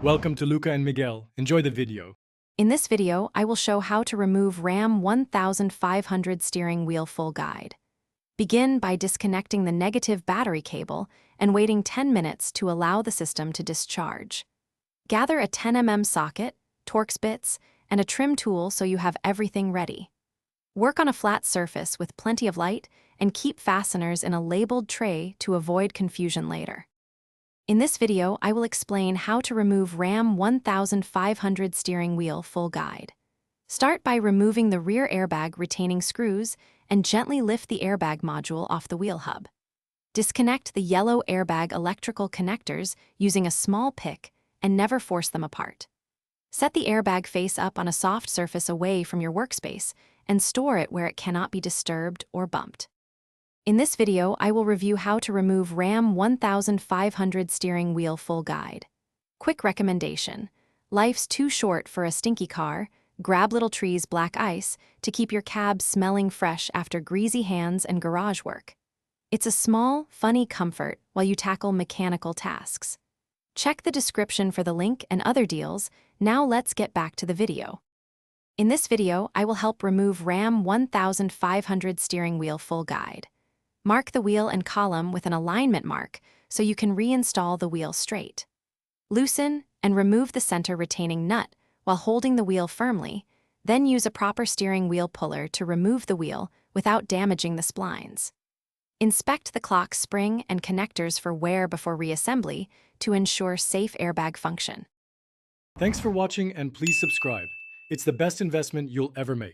Welcome to Luca and Miguel. Enjoy the video. In this video, I will show how to remove RAM 1500 steering wheel full guide. Begin by disconnecting the negative battery cable and waiting 10 minutes to allow the system to discharge. Gather a 10 mm socket, Torx bits, and a trim tool so you have everything ready. Work on a flat surface with plenty of light and keep fasteners in a labeled tray to avoid confusion later. In this video, I will explain how to remove RAM 1500 steering wheel full guide. Start by removing the rear airbag retaining screws and gently lift the airbag module off the wheel hub. Disconnect the yellow airbag electrical connectors using a small pick and never force them apart. Set the airbag face up on a soft surface away from your workspace and store it where it cannot be disturbed or bumped. In this video, I will review how to remove RAM 1500 steering wheel full guide. Quick recommendation: life's too short for a stinky car. Grab Little Tree's black ice to keep your cab smelling fresh after greasy hands and garage work. It's a small, funny comfort while you tackle mechanical tasks. Check the description for the link and other deals. Now let's get back to the video. In this video, I will help remove RAM 1500 steering wheel full guide. Mark the wheel and column with an alignment mark so you can reinstall the wheel straight. Loosen and remove the center retaining nut while holding the wheel firmly, then use a proper steering wheel puller to remove the wheel without damaging the splines. Inspect the clock spring and connectors for wear before reassembly to ensure safe airbag function. Thanks for watching and please subscribe. It's the best investment you'll ever make.